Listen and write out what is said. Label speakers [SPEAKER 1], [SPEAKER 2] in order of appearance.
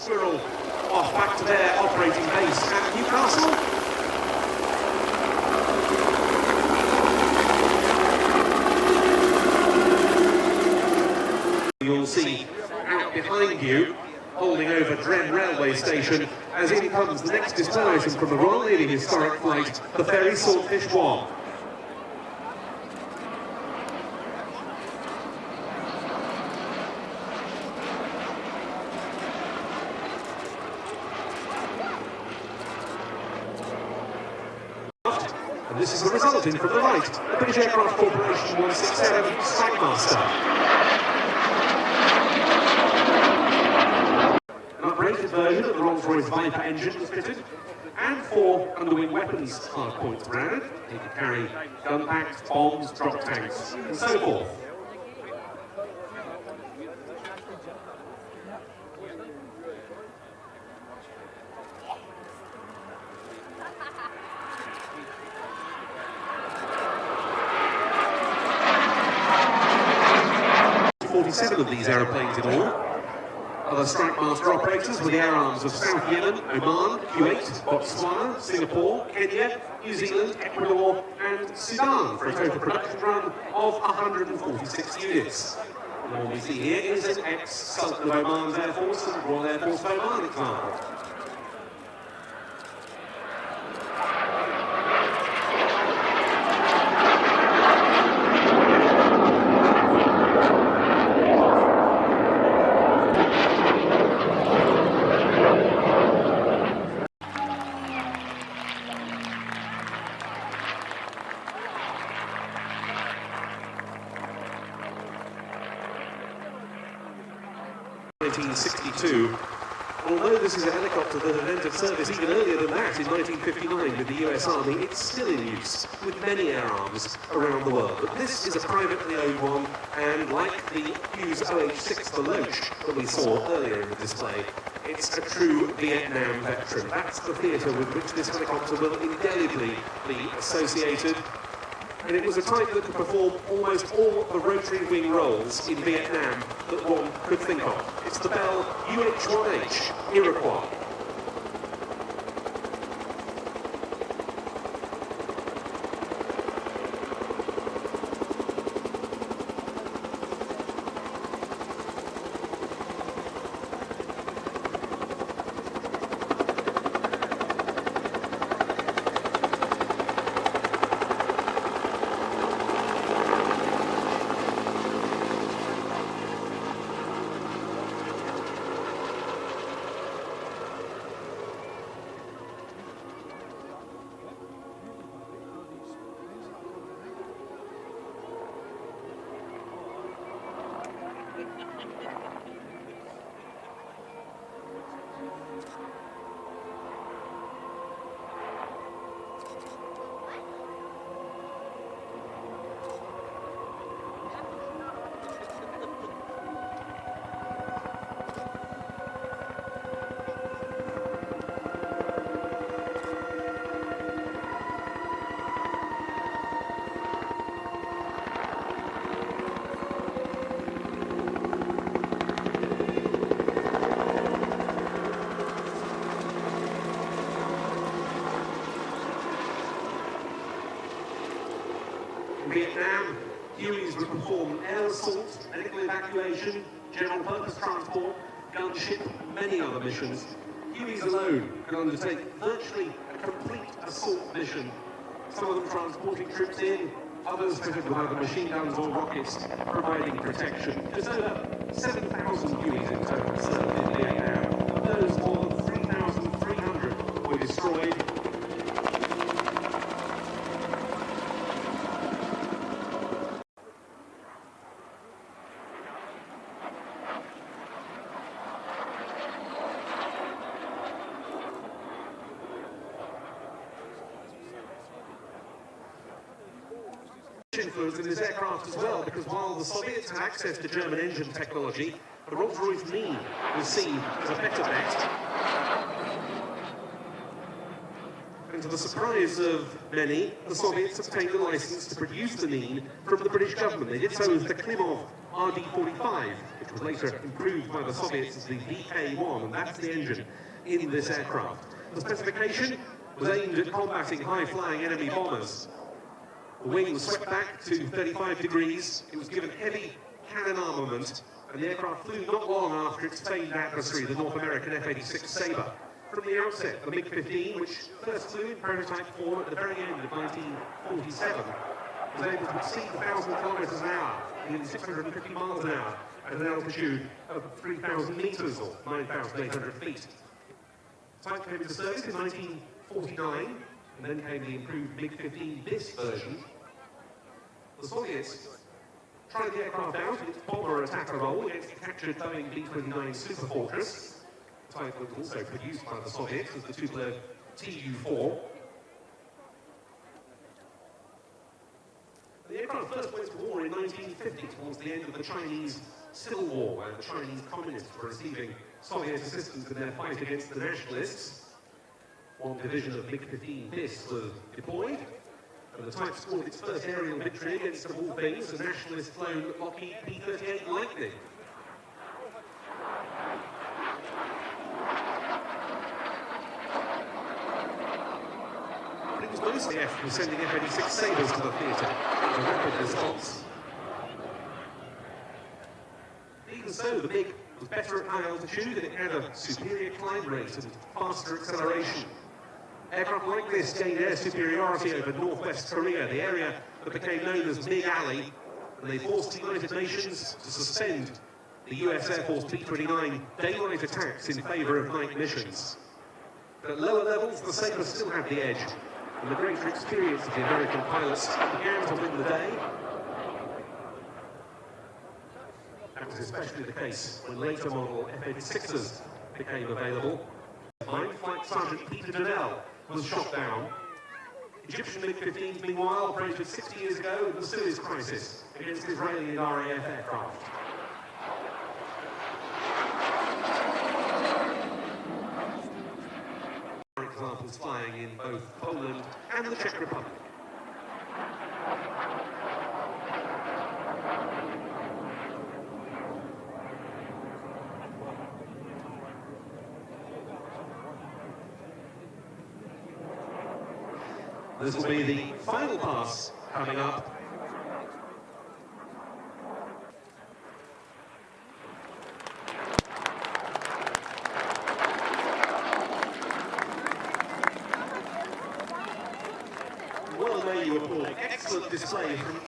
[SPEAKER 1] Squirrel off back to their operating base at Newcastle. You'll see out behind you, holding over Dren railway station, as in comes the next display item from the Royal Navy historic flight, the Ferry Swordfish 1. And this is the result in from the right, the British Aircraft Corporation 167 Strikemaster. An upgraded version of the Rolls-Royce Viper engine was fitted, and 4 underwing weapons hardpoints were added. They could carry gun packs, bombs, drop tanks, and so forth. Seven of these aeroplanes in all. Other Strikemaster operators were the air arms of South Yemen, Oman, Kuwait, Botswana, Singapore, Kenya, New Zealand, Ecuador, and Sudan, for a total production run of 146 units. And all we see here is an ex-Sultan of Oman's Air Force and Royal Air Force of Oman example. In 1962, although this is a helicopter that had entered service even earlier than that in 1959 with the US Army, it's still in use with many air arms around the world. But this is a privately owned one, and like the Hughes OH6, the Loach, that we saw earlier in the display, it's a true Vietnam veteran. That's the theatre with which this helicopter will indelibly be associated. And it was a type that could perform almost all the rotary wing roles in Vietnam that one could think of. It's the Bell UH1H Iroquois. In Vietnam, Hueys would perform air assault, medical evacuation, general purpose transport, gunship, and many other missions. Hueys alone could undertake virtually a complete assault mission, some of them transporting troops in, others fitted with either machine guns or rockets, providing protection. Just over 7,000 Hueys in total served in Vietnam. Of those, more than 3,300 were destroyed. Influence in this aircraft as well, because while the Soviets had access to German engine technology, the Rolls-Royce Mean was seen as a better bet. And to the surprise of many, the Soviets obtained a license to produce the Mean from the British government. They did so as the Klimov RD-45, which was later improved by the Soviets as the VK-1, and that's the engine in this aircraft. The specification was aimed at combating high-flying enemy bombers. The wing was swept back to 35 degrees, it was given heavy cannon armament, and the aircraft flew not long after its famed adversary, the North American F-86 Sabre. From the outset, the MiG-15, which first flew in prototype form at the very end of 1947, was able to exceed 1,000 kilometers an hour, nearly 650 miles an hour, at an altitude of 3,000 meters or 9,800 feet. The type came into service in 1949, and then came the improved MiG-15 Misc version. The Soviets tried the aircraft out in its bomber attacker role against the captured Boeing B-29 Superfortress. The type was also produced by the Soviets as the Tupolev Tu-4. The aircraft first went to war in 1950, towards the end of the Chinese Civil War, where the Chinese communists were receiving Soviet assistance in their fight against the nationalists. One division of MiG-15 Misc was deployed, and the type scored its first aerial victory against, of all things, the nationalist-flown Lockheed P-38 Lightning. But it was mostly after sending F-86 Sabres to the theatre in a rapid response. Even so, the MiG was better at high altitude, and it had a superior climb rate and faster acceleration. Aircraft like this gained air superiority over northwest Korea, the area that became known as MiG Alley, and they forced the United Nations to suspend the US Air Force P-29 daylight attacks in favour of night missions. But at lower levels, the Sabres still had the edge, and the greater experience of the American pilots began to win the day. That was especially the case when later model F-86s became available. Flight Sergeant Peter Donnell was shot down. Egyptian MiG-15s, meanwhile, operated 60 years ago in the Suez Crisis against Israeli and RAF aircraft. For examples flying in both Poland and the Czech Republic. This will be the final pass coming up. Well, there you applaud. Excellent display from